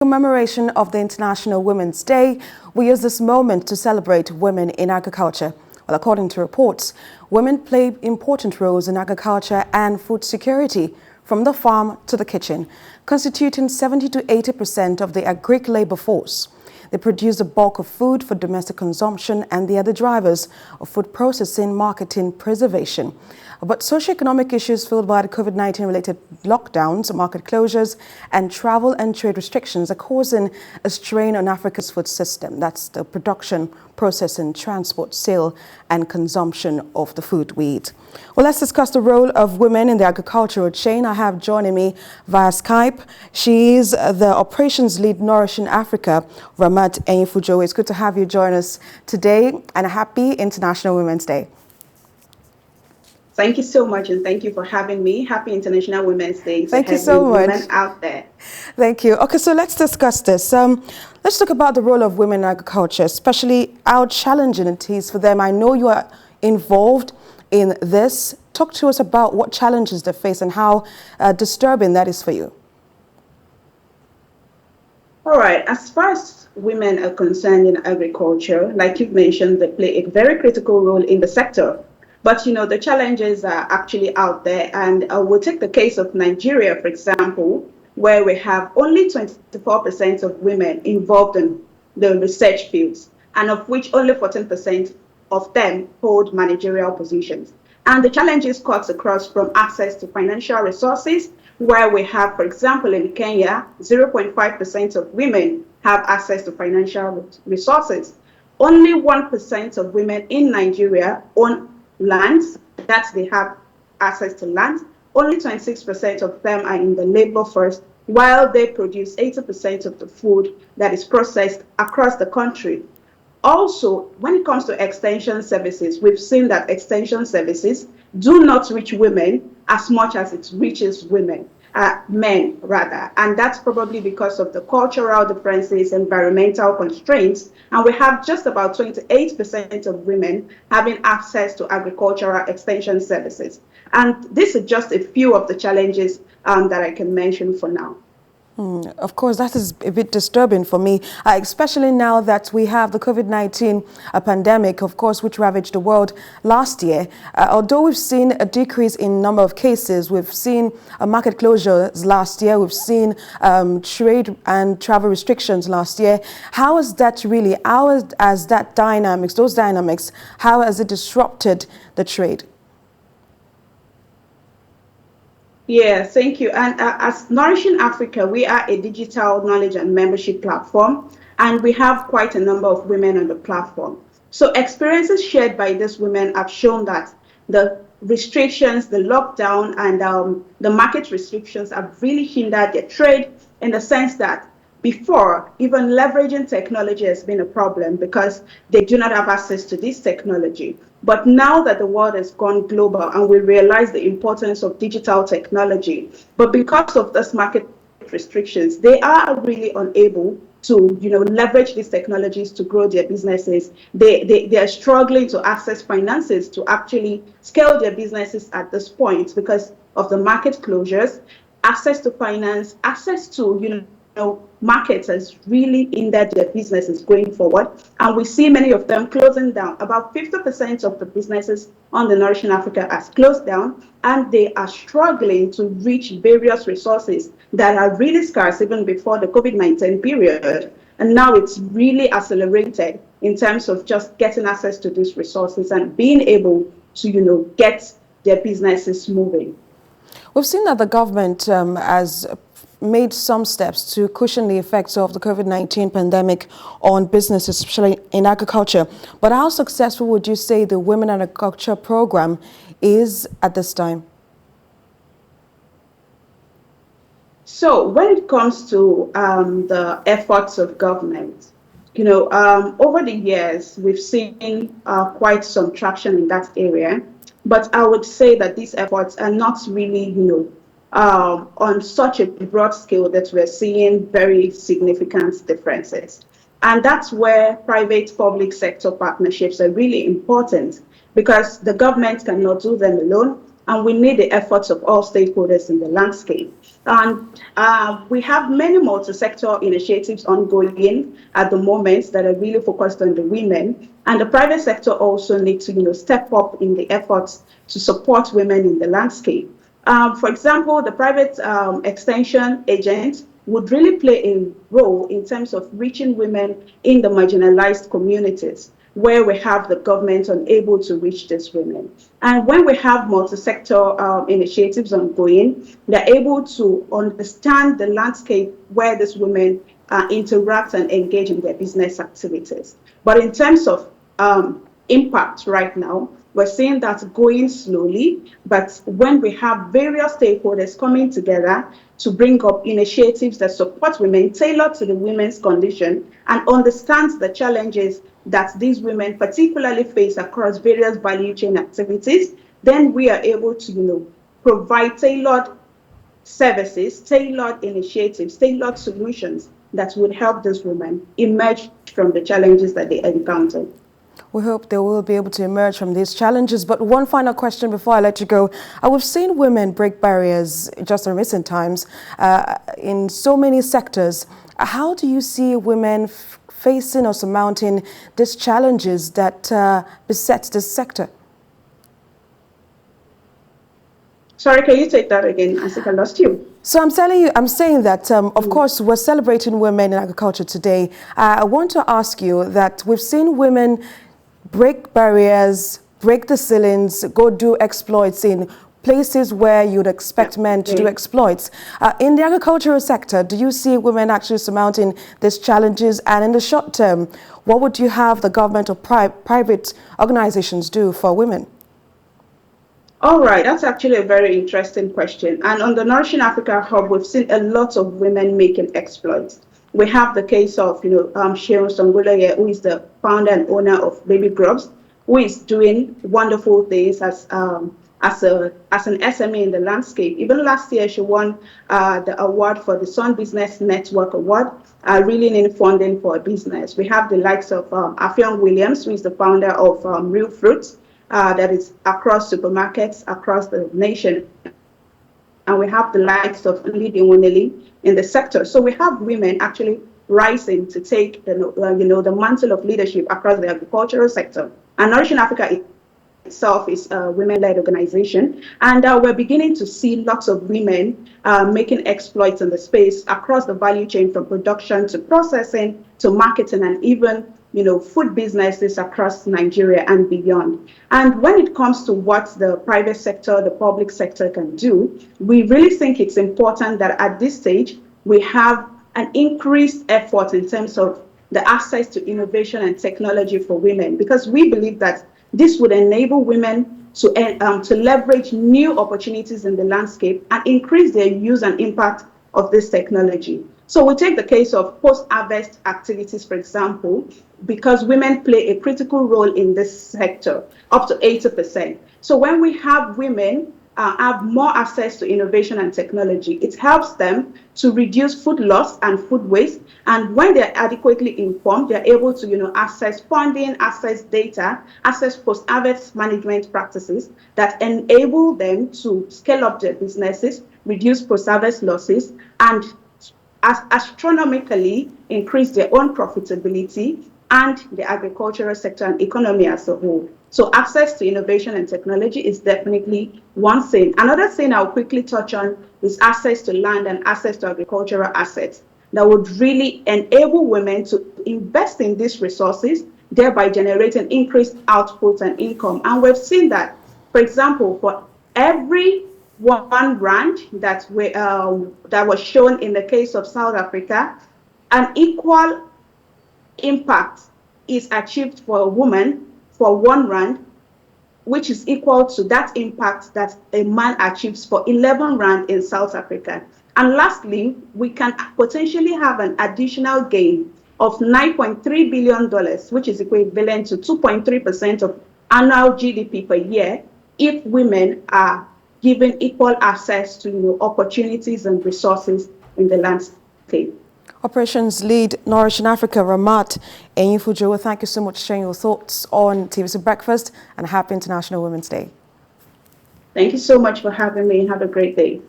Commemoration of the International Women's Day, we use this moment to celebrate women in agriculture. Well, according to reports, women play important roles in agriculture and food security, from the farm to the kitchen, constituting 70 to 80% of the agric labor force. They produce the bulk of food for domestic consumption and they are the drivers of food processing, marketing, preservation. But socioeconomic issues fueled by the COVID-19 related lockdowns, market closures, and travel and trade restrictions are causing a strain on Africa's food system. That's the production, processing, transport, sale, and consumption of the food we eat. Well, let's discuss the role of women in the agricultural chain. I have joining me via Skype. She is the operations lead Nourishing Africa, Ramat Enyifujo. It's good to have you join us today, and a happy International Women's Day. Thank you so much, and thank you for having me. Happy International Women's Day. Thank you so much. Women out there. Thank you. Okay, so let's discuss this. Let's talk about the role of women in agriculture, especially how challenging it is for them. I know you are involved in this. Talk to us about what challenges they face and how disturbing that is for you. All right. As far as women are concerned in agriculture, like you've mentioned, they play a very critical role in the sector. But, you know, the challenges are actually out there. And we'll take the case of Nigeria, for example, where we have only 24% of women involved in the research fields, and of which only 14% of them hold managerial positions. And the challenges cuts across from access to financial resources, where we have, for example, in Kenya, 0.5% of women have access to financial resources. Only 1% of women in Nigeria own lands, that they have access to land. Only 26% of them are in the labor force, while they produce 80% of the food that is processed across the country. Also, when it comes to extension services, we've seen that extension services do not reach women as much as it reaches men rather. And that's probably because of the cultural differences, environmental constraints. And we have just about 28% of women having access to agricultural extension services. And this is just a few of the challenges that I can mention for now. Of course, that is a bit disturbing for me, especially now that we have the COVID-19 pandemic, of course, which ravaged the world last year. Although we've seen a decrease in number of cases, we've seen market closures last year, we've seen trade and travel restrictions last year. How has that really, those dynamics, how has it disrupted the trade? Yeah, thank you. And as Nourishing Africa, we are a digital knowledge and membership platform, and we have quite a number of women on the platform. So experiences shared by these women have shown that the restrictions, the lockdown, and the market restrictions have really hindered their trade, in the sense that before, even leveraging technology has been a problem because they do not have access to this technology. But now that the world has gone global and we realize the importance of digital technology, but because of this market restrictions, they are really unable to, leverage these technologies to grow their businesses. They are struggling to access finances to actually scale their businesses at this point because of the market closures. Access to finance, access to, markets has really hindered their businesses going forward. And we see many of them closing down. About 50% of the businesses on the Nourishing Africa has closed down, and they are struggling to reach various resources that are really scarce even before the COVID-19 period. And now it's really accelerated in terms of just getting access to these resources and being able to, get their businesses moving. We've seen that the government has made some steps to cushion the effects of the COVID-19 pandemic on businesses, especially in agriculture. But how successful would you say the Women in Agriculture program is at this time? So when it comes to the efforts of government, over the years, we've seen quite some traction in that area. But I would say that these efforts are not really, on such a broad scale that we're seeing very significant differences. And that's where private-public sector partnerships are really important, because the government cannot do them alone. and we need the efforts of all stakeholders in the landscape. And we have many multi-sector initiatives ongoing at the moment that are really focused on the women. And the private sector also needs to, step up in the efforts to support women in the landscape. For example, the private extension agent would really play a role in terms of reaching women in the marginalized communities where we have the government unable to reach these women. And when we have multi-sector initiatives ongoing, they're able to understand the landscape where these women interact and engage in their business activities. But in terms of impact right now, we're seeing that going slowly, but when we have various stakeholders coming together to bring up initiatives that support women, tailored to the women's condition, and understands the challenges that these women particularly face across various value chain activities, then we are able to, provide tailored services, tailored initiatives, tailored solutions that would help these women emerge from the challenges that they encounter. We hope they will be able to emerge from these challenges. But one final question before I let you go. We've seen women break barriers just in recent times in so many sectors. How do you see women facing or surmounting these challenges that beset this sector? Sorry, can you take that again? I think I lost you. So I'm saying that, of course, we're celebrating women in agriculture today. I want to ask you that we've seen women break barriers, break the ceilings, go do exploits in places where you'd expect men to do exploits. In the agricultural sector, do you see women actually surmounting these challenges? And in the short term, what would you have the government or private organizations do for women? All right, that's actually a very interesting question. And on the Nourishing Africa Hub, we've seen a lot of women making exploits. We have the case of, Sharon Songulaye, who is the founder and owner of Baby Grubs, who is doing wonderful things as an SME in the landscape. Even last year, she won the award for the Sun Business Network Award, reeling in funding for a business. We have the likes of Affion Williams, who is the founder of Real Fruits, that is across supermarkets across the nation. And we have the likes of Lydia Winelli in the sector. So we have women actually rising to take the mantle of leadership across the agricultural sector. And Nourishing Africa itself is a women-led organization. And we're beginning to see lots of women making exploits in the space across the value chain, from production to processing to marketing, and even food businesses across Nigeria and beyond. And when it comes to what the private sector, the public sector can do, we really think it's important that at this stage, we have an increased effort in terms of the access to innovation and technology for women, because we believe that this would enable women to leverage new opportunities in the landscape and increase their use and impact of this technology. So we take the case of post-harvest activities, for example, because women play a critical role in this sector, up to 80%. So when we have women have more access to innovation and technology, it helps them to reduce food loss and food waste. And when they're adequately informed, they're able to access funding, access data, access post-harvest management practices that enable them to scale up their businesses, reduce post-harvest losses, and astronomically increase their own profitability and the agricultural sector and economy as a whole. So access to innovation and technology is definitely one thing. Another thing I'll quickly touch on is access to land and access to agricultural assets that would really enable women to invest in these resources, thereby generating increased output and income. And we've seen that, for example, for every R1 that was shown in the case of South Africa, an equal impact is achieved for a woman for R1, which is equal to that impact that a man achieves for 11 Rand in South Africa. And lastly, we can potentially have an additional gain of $9.3 billion, which is equivalent to 2.3% of annual GDP per year, if women are given equal access to opportunities and resources in the landscape. Operations Lead Nourishing Africa, Ramat Enyifujo, thank you so much for sharing your thoughts on TVC Breakfast, and happy International Women's Day. Thank you so much for having me. Have a great day.